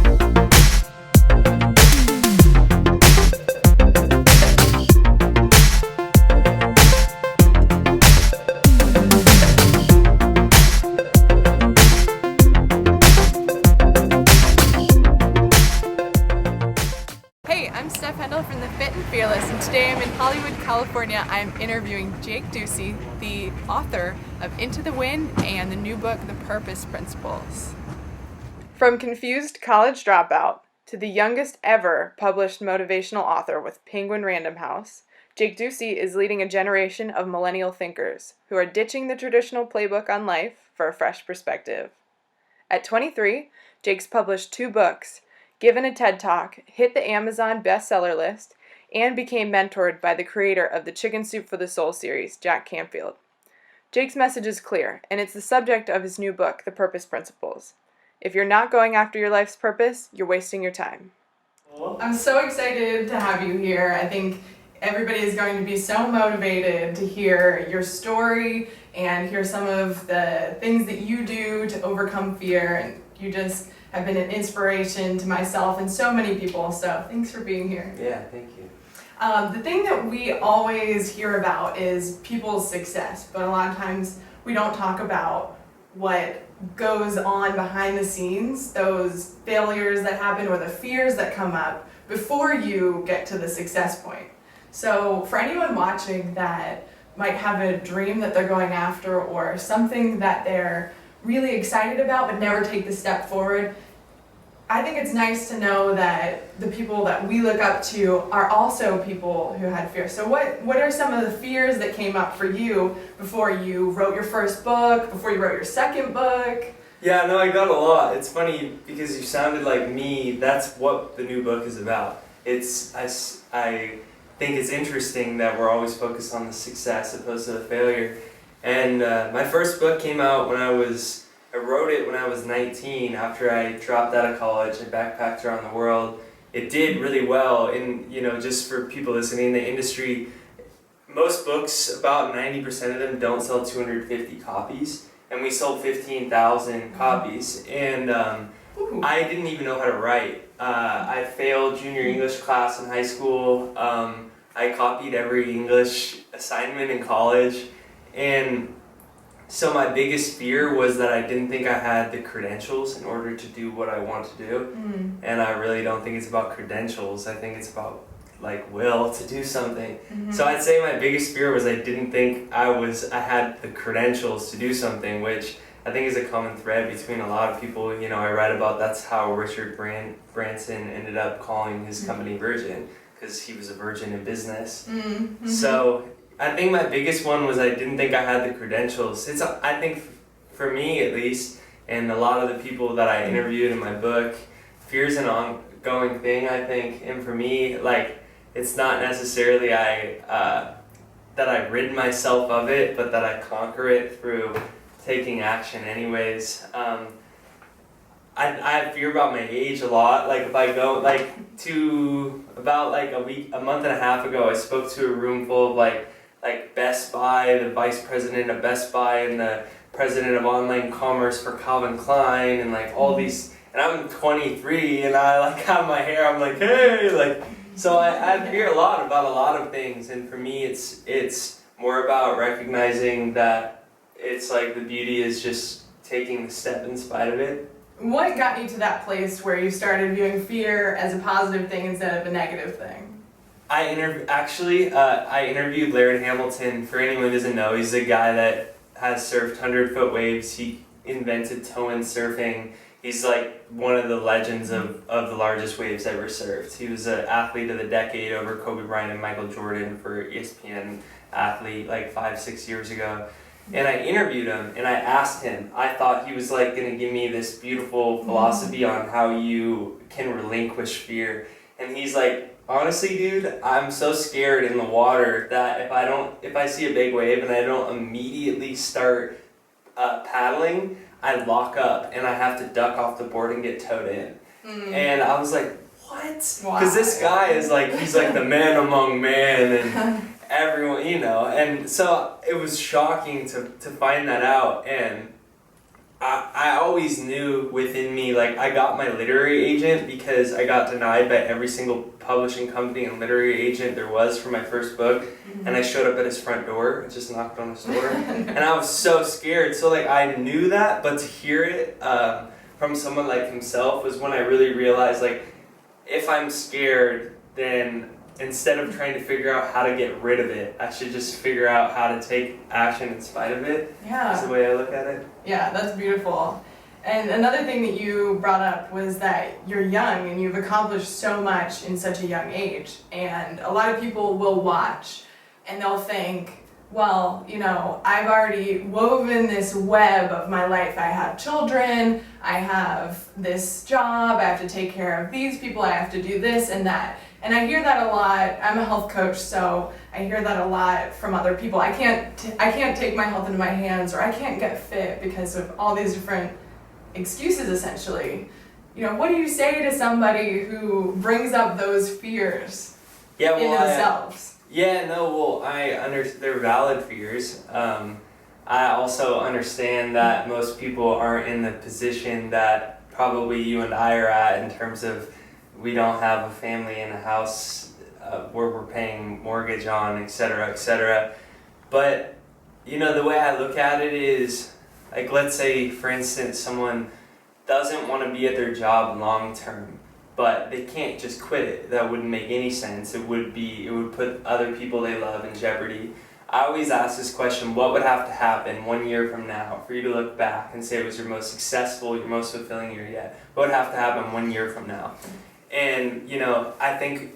I'm Steph from TheFitandFearless, and today I'm in Hollywood, California. I'm interviewing Jake Ducey, the author of Into the Wind and the new book, The Purpose Principles. From confused college dropout to the youngest ever published motivational author with Penguin Random House, Jake Ducey is leading a generation of millennial thinkers who are ditching the traditional playbook on life for a fresh perspective. At 23, Jake's published 2 books, given a TED Talk, hit the Amazon bestseller list, and became mentored by the creator of the Chicken Soup for the Soul series, Jack Canfield. Jake's message is clear, and it's the subject of his new book, The Purpose Principles. If you're not going after your life's purpose, you're wasting your time. I'm so excited to have you here. I think everybody is going to be so motivated to hear your story and hear some of the things that you do to overcome fear, and you just have been an inspiration to myself and so many people, so thanks for being here. Yeah, thank you. The thing that we always hear about is people's success, but a lot of times we don't talk about what goes on behind the scenes, those failures that happen or the fears that come up before you get to the success point. So for anyone watching that might have a dream that they're going after or something that they're really excited about but never take the step forward, I think it's nice to know that the people that we look up to are also people who had fear. So what are some of the fears that came up for you before you wrote your first book, before you wrote your second book? Yeah, no, I got a lot. It's funny because you sounded like me. That's what the new book is about. I think it's interesting that we're always focused on the success opposed to the failure. And my first book came out I wrote it when I was 19 after I dropped out of college. I backpacked around the world. It did really well, and just for people listening in the industry, most books, about 90% of them don't sell 250 copies, and we sold 15,000 copies, and I didn't even know how to write. I failed junior English class in high school. I copied every English assignment in college, and so my biggest fear was that I didn't think I had the credentials in order to do what I want to do. And I really don't think it's about credentials. I think it's about will to do something. So I'd say my biggest fear was I didn't think I had the credentials to do something, which I think is a common thread between a lot of people. I read about that's how Richard Branson ended up calling his company Virgin, because he was a virgin in business. So I think my biggest one was I didn't think I had the credentials. I think for me at least, and a lot of the people that I interviewed in my book, fear is an ongoing thing, I think. And for me, it's not necessarily that I rid myself of it, but that I conquer it through taking action anyways. I have fear about my age a lot. If I go to about a month and a half ago, I spoke to a room full of Best Buy, the vice president of Best Buy, and the president of online commerce for Calvin Klein, and all these. And I'm 23, and I have my hair. I'm hey, so I fear a lot about a lot of things. And for me, it's more about recognizing that it's the beauty is just taking the step in spite of it. What got you to that place where you started viewing fear as a positive thing instead of a negative thing? I interviewed Laird Hamilton. For anyone who doesn't know, he's a guy that has surfed 100-foot waves. He invented toe-in surfing. He's one of the legends of the largest waves ever surfed. He was an athlete of the decade over Kobe Bryant and Michael Jordan for ESPN Athlete 5-6 years ago. And I interviewed him and I asked him, I thought he was going to give me this beautiful philosophy on how you can relinquish fear. And he's honestly, dude, I'm so scared in the water that if I see a big wave and I don't immediately start paddling, I lock up and I have to duck off the board and get towed in. And I was like, what? Because this guy is he's the man among men and everyone, and so it was shocking to find that out. And I always knew within me, like I got my literary agent because I got denied by every single publishing company and literary agent there was for my first book. And I showed up at his front door, just knocked on his door, and I was so scared. So like I knew that, but to hear it from someone like himself was when I really realized, like, if I'm scared, then instead of trying to figure out how to get rid of it, I should just figure out how to take action in spite of it. Yeah. That's the way I look at it. Yeah, that's beautiful. And another thing that you brought up was that you're young and you've accomplished so much in such a young age. And a lot of people will watch and they'll think, well, you know, I've already woven this web of my life. I have children, I have this job, I have to take care of these people, I have to do this and that. And I hear that a lot. I'm a health coach, so I hear that a lot from other people. I can't take my health into my hands, or I can't get fit because of all these different excuses, essentially. You know, what do you say to somebody who brings up those fears in themselves? They're valid fears. I also understand that most people aren't in the position that probably you and I are at, in terms of we don't have a family in a house where we're paying mortgage on, etc., etc. But, you know, the way I look at it is, like, let's say, for instance, someone doesn't want to be at their job long term, but they can't just quit it. That wouldn't make any sense. It would put other people they love in jeopardy. I always ask this question: what would have to happen 1 year from now for you to look back and say it was your most successful, your most fulfilling year yet? What would have to happen 1 year from now? And, you know, I think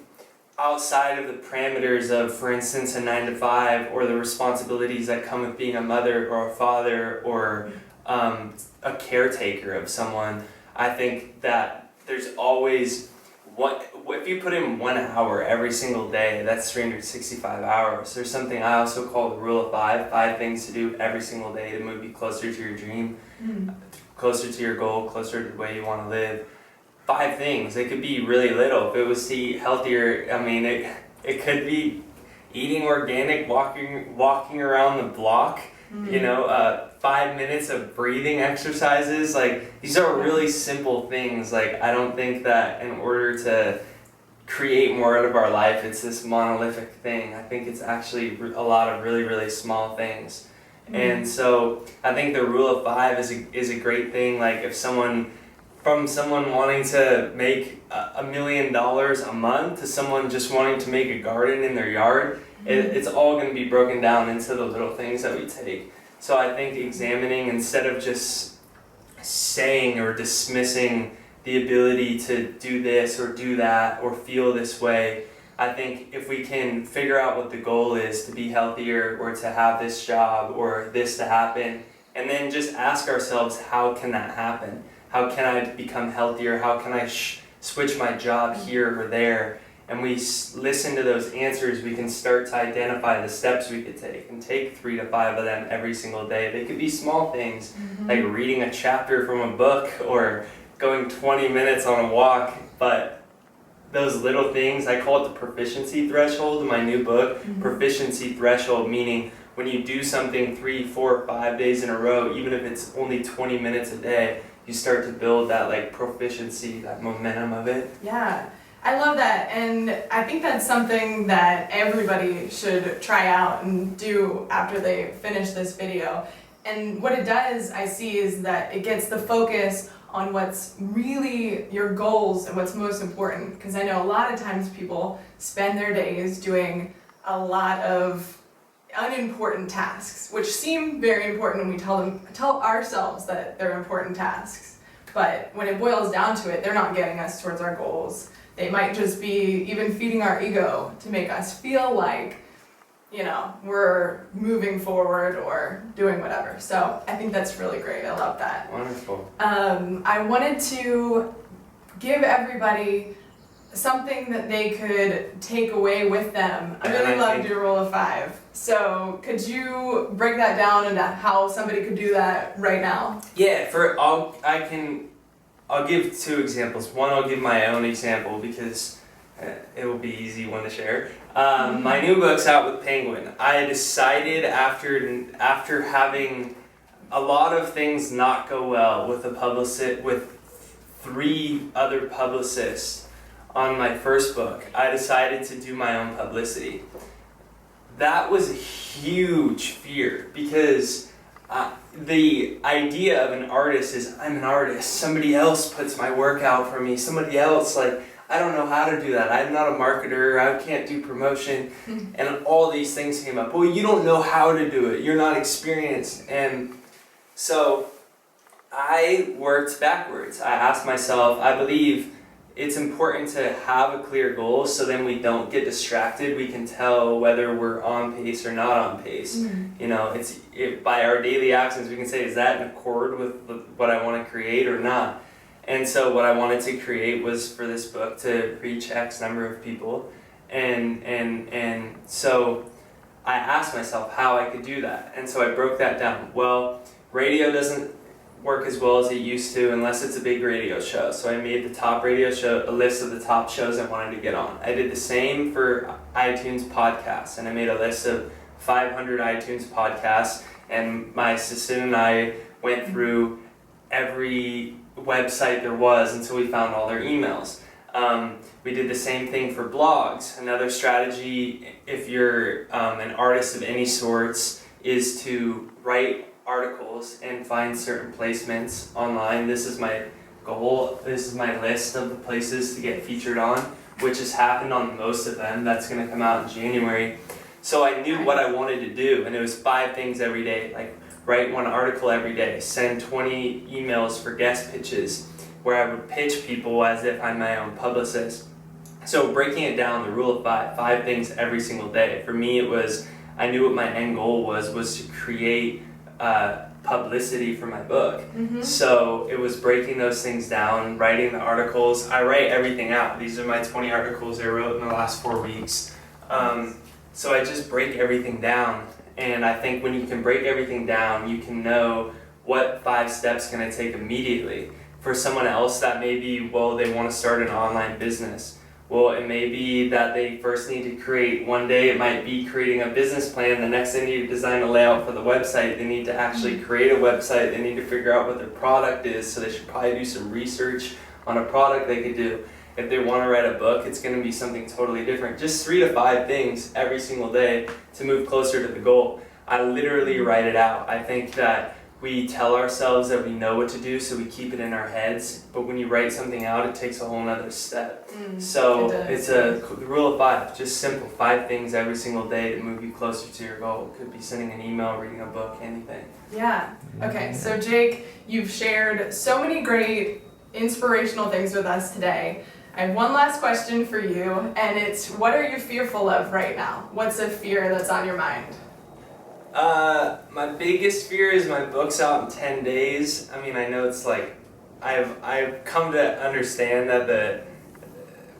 outside of the parameters of, for instance, a 9 to 5, or the responsibilities that come with being a mother or a father or a caretaker of someone, I think that there's always if you put in 1 hour every single day, that's 365 hours. There's something I also call the rule of 5 things to do every single day to move you closer to your dream, closer to your goal, closer to the way you want to live. 5 things. It could be really little. If it was to eat healthier, I mean, it could be eating organic, walking around the block, you know, 5 minutes of breathing exercises. Like, these are really simple things. Like, I don't think that in order to create more out of our life, it's this monolithic thing. I think it's actually a lot of really, really small things. And so I think the rule of 5 is a great thing. Like, if someone wanting to make $1 million a month to someone just wanting to make a garden in their yard, it's all going to be broken down into the little things that we take. So I think examining, instead of just saying or dismissing the ability to do this or do that or feel this way, I think if we can figure out what the goal is, to be healthier or to have this job or this to happen, and then just ask ourselves, how can that happen? How can I become healthier? How can I switch my job here or there? And we listen to those answers, we can start to identify the steps we could take, and take 3 to 5 of them every single day. They could be small things, like reading a chapter from a book or going 20 minutes on a walk, but those little things, I call it the proficiency threshold in my new book. Proficiency threshold, meaning when you do something 3, 4, 5 days in a row, even if it's only 20 minutes a day, you start to build that, like, proficiency, that momentum of it. Yeah, I love that, and I think that's something that everybody should try out and do after they finish this video. And what it does, I see, is that it gets the focus on what's really your goals and what's most important. Because I know a lot of times people spend their days doing a lot of unimportant tasks, which seem very important when we tell ourselves that they're important tasks. But when it boils down to it, they're not getting us towards our goals. They might just be even feeding our ego to make us feel like, you know, we're moving forward or doing whatever. So I think that's really great. I love that. Wonderful. I wanted to give everybody something that they could take away with them. I really loved your rule of 5. So could you break that down into how somebody could do that right now? Yeah, I'll give 2 examples. One, I'll give my own example because it will be easy one to share. My new book's out with Penguin. I decided after having a lot of things not go well with with 3 other publicists on my first book. I decided to do my own publicity. That was a huge fear because the idea of an artist is I'm an artist. Somebody else puts my work out for me. Somebody else, like, I don't know how to do that. I'm not a marketer. I can't do promotion. And all these things came up. Well, you don't know how to do it. You're not experienced. And so I worked backwards. I asked myself, I believe it's important to have a clear goal so then we don't get distracted. We can tell whether we're on pace or not on pace. You know, by our daily actions we can say, is that in accord with what I want to create or not? And so what I wanted to create was for this book to reach X number of people. And so I asked myself how I could do that. And so I broke that down. Well, radio doesn't work as well as it used to unless it's a big radio show. So I made the top radio show, a list of the top shows I wanted to get on. I did the same for iTunes podcasts, and I made a list of 500 iTunes podcasts, and my assistant and I went through every website there was until we found all their emails. We did the same thing for blogs. Another strategy, if you're an artist of any sorts, is to write articles and find certain placements online. This is my goal. This is my list of the places to get featured on, which has happened on most of them. That's going to come out in January. So I knew what I wanted to do, and it was 5 things every day. Like, write 1 article every day, send 20 emails for guest pitches, where I would pitch people as if I'm my own publicist. So breaking it down, the rule of 5 things every single day. For me, it was, I knew what my end goal was to create publicity for my book. So it was breaking those things down, writing the articles. I write everything out. These are my 20 articles I wrote in the last 4 weeks. So I just break everything down. And I think when you can break everything down, you can know what 5 steps can I take immediately. For someone else, that may be, well, they want to start an online business. Well, it may be that they first need to create, one day it might be creating a business plan, the next they need to design a layout for the website, they need to actually create a website, they need to figure out what their product is, so they should probably do some research on a product they could do. If they want to write a book, it's going to be something totally different. Just 3 to 5 things every single day to move closer to the goal. I literally write it out. I think that we tell ourselves that we know what to do, so we keep it in our heads. But when you write something out, it takes a whole nother step. So it's the rule of 5. Just simple 5 things every single day to move you closer to your goal. It could be sending an email, reading a book, anything. Yeah. Okay. So Jake, you've shared so many great inspirational things with us today. I have one last question for you, and it's, what are you fearful of right now? What's a fear that's on your mind? My biggest fear is my book's out in 10 days. I mean, I know it's like, I've come to understand that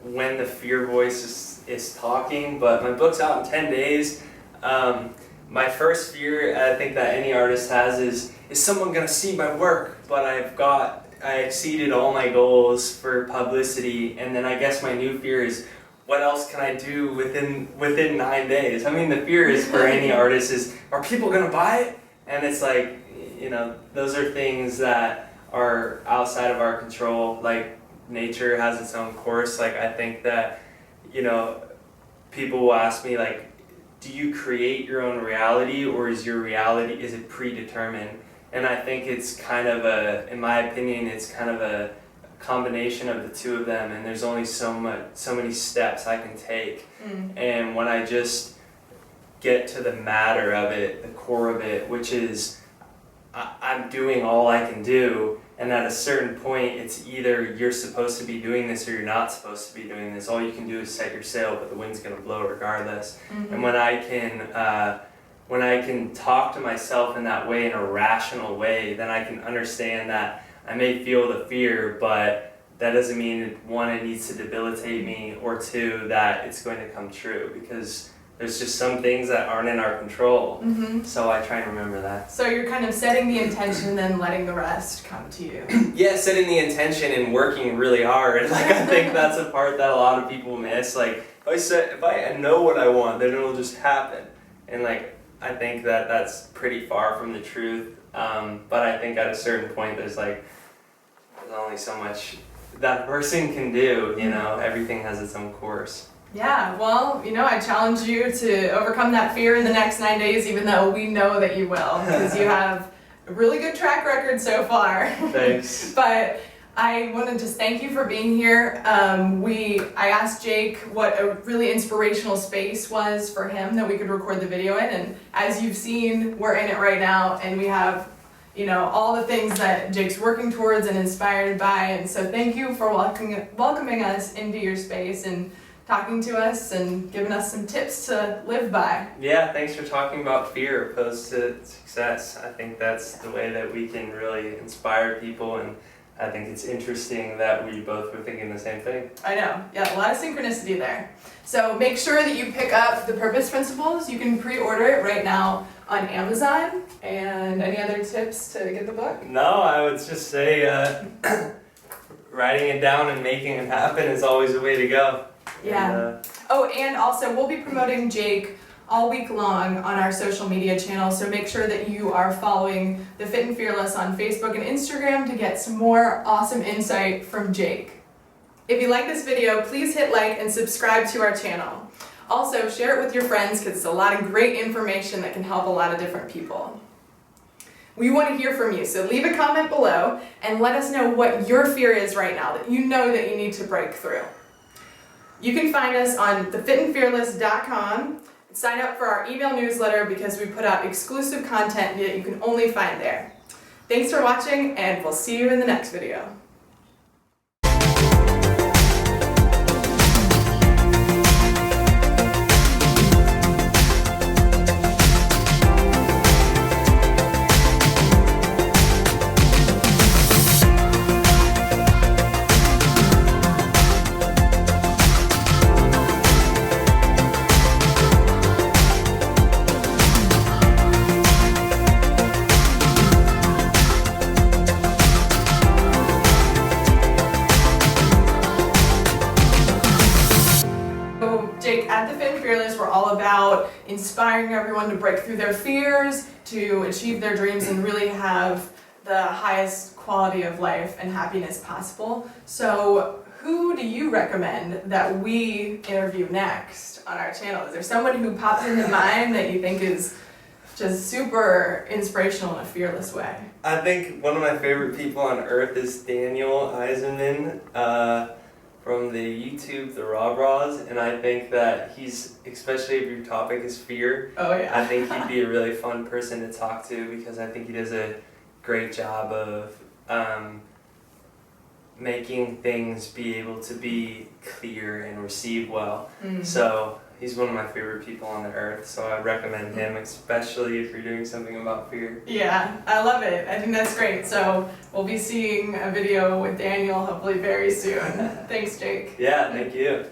when the fear voice is talking, but my book's out in 10 days. My first fear, I think that any artist has, is someone gonna see my work? But I exceeded all my goals for publicity, and then I guess my new fear is, what else can I do within 9 days? I mean, the fear is for any artist is, are people gonna buy it? And it's like, you know, those are things that are outside of our control. Like, nature has its own course. Like, I think that, you know, people will ask me, like, do you create your own reality, or is it predetermined? And I think it's kind of in my opinion, it's kind of a combination of the two of them, and there's only so many steps I can take. And when I just get to the matter of it, the core of it, which is I'm doing all I can do, and at a certain point it's either you're supposed to be doing this or you're not supposed to be doing this. All you can do is set your sail, but the wind's going to blow regardless. And when I can talk to myself in that way, in a rational way, then I can understand that I may feel the fear, but that doesn't mean, 1, it needs to debilitate me, or 2, that it's going to come true, because there's just some things that aren't in our control. So I try and remember that. So you're kind of setting the intention and then letting the rest come to you. Yeah, setting the intention and working really hard. Like, I think that's a part that a lot of people miss. Like, if I know what I want, then it'll just happen. And like, I think that that's pretty far from the truth. But I think at a certain point there's only so much that person can do, you know, everything has its own course. Yeah, well, you know, I challenge you to overcome that fear in the next 9 days, even though we know that you will, because you have a really good track record so far. Thanks. But I want to just thank you for being here. I asked Jake what a really inspirational space was for him that we could record the video in, and as you've seen, we're in it right now, and we have, you know, all the things that Jake's working towards and inspired by, and so thank you for welcoming us into your space and talking to us and giving us some tips to live by. Yeah, thanks for talking about fear opposed to success. I think that's the way that we can really inspire people, and I think it's interesting that we both were thinking the same thing. I know, yeah, a lot of synchronicity there. So make sure that you pick up The Purpose Principles. You can pre-order it right now on Amazon. And any other tips to get the book? No, I would just say writing it down and making it happen is always a way to go. Yeah. And also we'll be promoting Jake all week long on our social media channels, so make sure that you are following The Fit and Fearless on Facebook and Instagram to get some more awesome insight from Jake. If you like this video, please hit like and subscribe to our channel. Also, share it with your friends because it's a lot of great information that can help a lot of different people. We want to hear from you, so leave a comment below and let us know what your fear is right now that you know that you need to break through. You can find us on TheFitandFearless.com. Sign up for our email newsletter because we put out exclusive content that you can only find there. Thanks for watching, and we'll see you in the next video. Jake, at The Fit and Fearless, we're all about inspiring everyone to break through their fears, to achieve their dreams, and really have the highest quality of life and happiness possible. So who do you recommend that we interview next on our channel? Is there someone who pops into mind that you think is just super inspirational in a fearless way? I think one of my favorite people on earth is Daniel Eisenman. From the YouTube, The Raw Bras, and I think that he's, especially if your topic is fear, I think he'd be a really fun person to talk to because I think he does a great job of making things be able to be clear and received well. So he's one of my favorite people on the earth, so I recommend him, especially if you're doing something about fear. Yeah, I love it. I think that's great. So we'll be seeing a video with Daniel hopefully very soon. Thanks, Jake. Yeah, thank you.